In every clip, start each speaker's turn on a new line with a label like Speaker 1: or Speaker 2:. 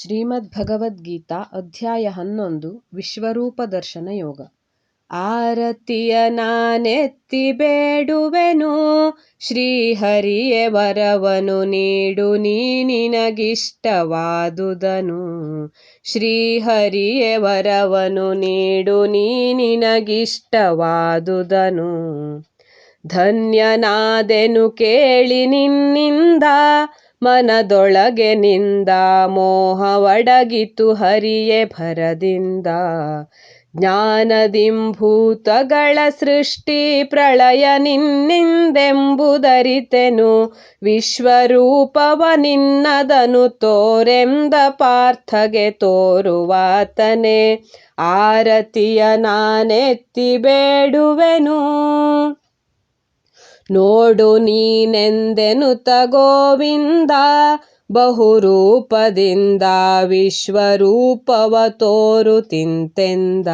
Speaker 1: ಶ್ರೀಮದ್ಭಗವದ್ಗೀತಾ ಅಧ್ಯಾಯ 11 ವಿಶ್ವರೂಪ ದರ್ಶನ ಯೋಗ. ಆರತಿಯ ನಾನೆತ್ತಿ ಬೇಡುವೆನು, ಶ್ರೀಹರಿಯೇ ವರವನು ನೀಡು ನೀ ನಿನಗಿಷ್ಟವಾದುದನು. ಶ್ರೀಹರಿಯೇ ವರವನು ನೀಡು ನೀ ನಿನಗಿಷ್ಟವಾದುದನು. ಧನ್ಯನಾದೆನು ಕೇಳಿ ನಿನ್ನಿಂದ, ಮನದೊಳಗೆ ನಿಂದ ಮೋಹವಡಗಿತು ಹರಿಯೇ ಭರದಿಂದ. ಜ್ಞಾನದಿಂಭೂತಗಳ ಸೃಷ್ಟಿ ಪ್ರಳಯ ನಿನ್ನಿಂದೆಂಬುದರಿತೆನು, ವಿಶ್ವರೂಪವ ನಿನ್ನದನು ತೋರೆಂದ ಪಾರ್ಥಗೆ ತೋರುವಾತನೇ. ಆರತಿಯ ನಾನೆತ್ತಿ ಬೇಡುವೆನು, ನೋಡು ನೀನೆಂದೆನುತ ಗೋವಿಂದ, ಬಹುರೂಪದಿಂದ ವಿಶ್ವರೂಪವ ತೋರುತ್ತಿಂತೆಂದ.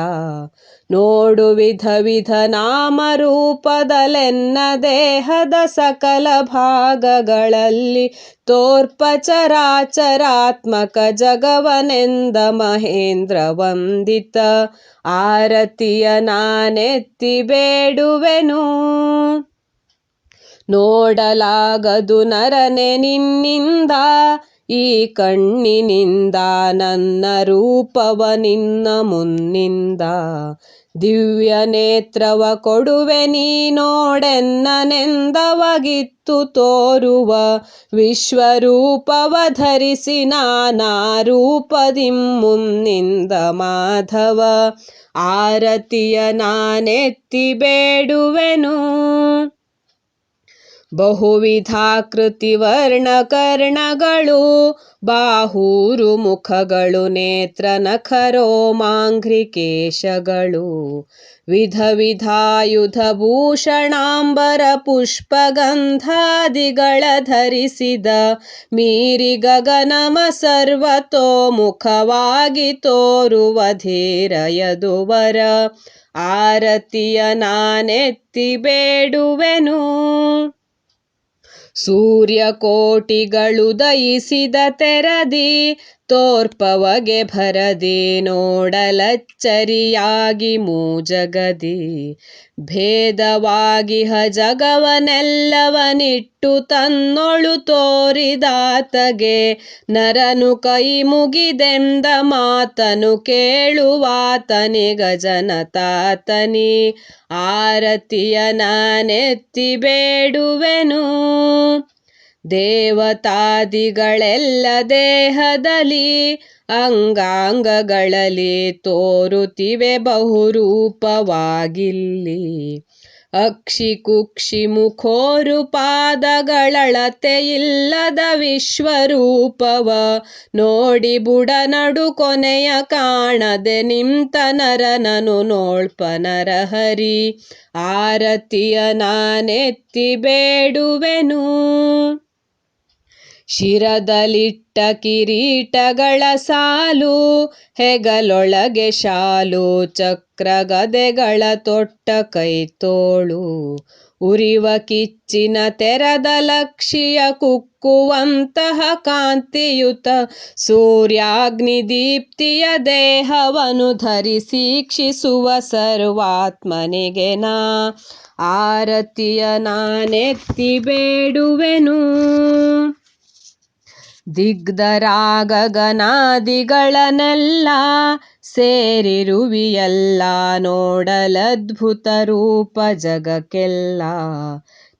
Speaker 1: ನೋಡು ವಿಧ ವಿಧ ನಾಮರೂಪದಲೆನ್ನ ದೇಹದ ಸಕಲ ಭಾಗಗಳಲ್ಲಿ ತೋರ್ಪ ಚರಾಚರಾತ್ಮಕ ಜಗವನೆಂದ ಮಹೇಂದ್ರ ವಂದಿತ. ಆರತಿಯ ನಾನೆತ್ತಿ ಬೇಡುವೆನು, ನೋಡಲಾಗದು ನರನೆ ನಿನ್ನಿಂದ, ಈ ಕಣ್ಣಿನಿಂದ ನನ್ನ ರೂಪವ ನಿನ್ನ ಮುನ್ನಿಂದ. ದಿವ್ಯ ನೇತ್ರವ ಕೊಡುವೆ ನೀ ನೋಡೆನ್ನನೆಂದವಗಿತ್ತು ತೋರುವ, ವಿಶ್ವರೂಪವ ಧರಿಸಿ ನಾನಾ ರೂಪದಿಂ ಮುನ್ನಿಂದ ಮಾಧವ. ಆರತಿಯ ನಾನೆತ್ತಿ ಬೇಡುವೆನು, ಬಹುವಿಧಾಕೃತಿ ವರ್ಣ ಕರ್ಣಗಳು, ಬಾಹೂರು ಮುಖಗಳು, ನೇತ್ರ ನಖರೋಮಾಂಘ್ರಿಕೇಶಗಳು, ವಿಧ ವಿಧಾಯುಧ ಭೂಷಣಾಂಬರ ಪುಷ್ಪಗಂಧಾದಿಗಳ ಧರಿಸಿದ, ಮೀರಿ ಗಗನಮ ಸರ್ವತೋಮುಖವಾಗಿ ತೋರುವ ಧೀರ ಯದುವರ. ಆರತಿಯ ನಾನೆತ್ತಿ ಬೇಡುವೆನು, ಸೂರ್ಯಕೋಟಿಗಳು ದಯಿಸಿದ ತೆರದಿ, ತೋರ್ಪವಗೆ ಭರದಿ ನೋಡಲಚ್ಚರಿಯಾಗಿ ಮೂಜಗದಿ. ಭೇದವಾಗಿಹ ಜಗವನೆಲ್ಲವನಿಟ್ಟು ತನ್ನೊಳು ತೋರಿದಾತಗೆ, ನರನು ಕೈ ಮುಗಿದೆಂದ ಮಾತನು ಕೇಳುವಾತನಿಗಜನತಾತನಿ. ಆರತಿಯ ನಾನೆತ್ತಿ ಬೇಡುವೆನು, ದೇವತಾದಿಗಳೆಲ್ಲ ದೇಹದಲ್ಲಿ ಅಂಗಾಂಗಗಳಲ್ಲಿ ತೋರುತ್ತಿವೆ ಬಹುರೂಪವಾಗಿಲ್ಲಿ. ಅಕ್ಷಿ ಕುಕ್ಷಿ ಮುಖೋರು ಪಾದಗಳಳತೆಯಿಲ್ಲದ ವಿಶ್ವರೂಪವ ನೋಡಿ ಬುಡನಡು ಕೊನೆಯ ಕಾಣದೆ ನಿಂತ ನರನನು ನೋಳ್ಪ ನರಹರಿ. ಆರತಿಯ ನಾನೆತ್ತಿ ಬೇಡುವೆನು, ಶಿರದಲಿಟ್ಟ ಕಿರೀಟಗಳ ಸಾಲು, ಹೆಗಲೊಳಗೆ ಶಾಲು, ಚಕ್ರ ಗದೆಗಳ ತೊಟ್ಟ ಕೈತೋಳು, ಉರಿವ ಕಿಚ್ಚಿನ ತೆರದ ಲಕ್ಷಿಯ ಕುಕ್ಕುವಂತಹ ಕಾಂತಿಯುತ ಸೂರ್ಯಾಗ್ನಿ ದೀಪ್ತಿಯ ದೇಹವನು ಧರಿಸೀಕ್ಷಿಸುವ ಸರ್ವಾತ್ಮನಿಗೆ ನಾ. ಆರತಿಯ ನಾನೆತ್ತಿ ಬೇಡುವೆನು, ದಿಗ್ಧರಾಗ ಗಗನಾದಿಗಳನ್ನೆಲ್ಲ ಸೇರಿರುವಿಯಲ್ಲ, ನೋಡಲದ್ಭುತ ರೂಪ ಜಗಕ್ಕೆಲ್ಲ.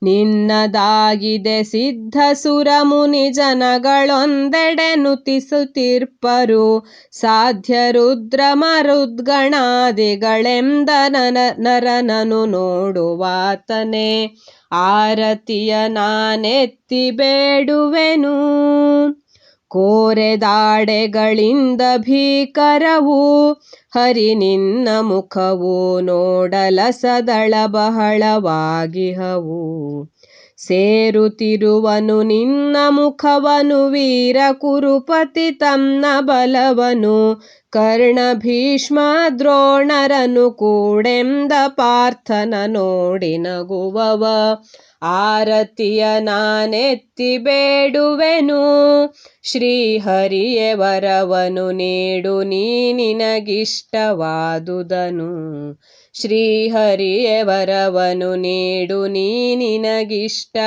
Speaker 1: ನಿನ್ನದಾಗಿದೆ ಸಿದ್ಧ ಸುರ ಮುನಿ ಜನಗಳೊಂದೆಡೆ ನುತಿಸುತ್ತಿರ್ಪರು, ಸಾಧ್ಯ ರುದ್ರ ಮರುದ್ಗಣಾದಿಗಳೆಂದ ನರನನು ನೋಡುವಾತನೇ. ಆರತಿಯ ನಾನೆತ್ತಿ ಬೇಡುವೆನು, ಕೋರೆದಾಡೆಗಳಿಂದ ಭೀಕರವು ಹರಿ ನಿನ್ನ ಮುಖವು, ನೋಡಲಸದಳ ಬಹಳವಾಗಿಹವು. ಸೇರುತ್ತಿರುವನು ನಿನ್ನ ಮುಖವನು ವೀರ ಕುರುಪತಿ ತನ್ನ ಬಲವನು, ಕರ್ಣ ಭೀಷ್ಮ ದ್ರೋಣರನು ಕೂಡೆಂದ ಪಾರ್ಥನ ನೋಡಿ ನಗುವವ. ಆರತಿಯ ನಾನೆತ್ತಿ ಬೇಡುವೆನು. ಶ್ರೀಹರಿಯೇ ವರವನು ನೀಡು ನೀ ನಿನಗಿಷ್ಟವಾದುದನು. ಶ್ರೀಹರಿಯೇ ವರವನು ನೀಡು ನೀ ನಿನಗಿಷ್ಟವಾದುದನು.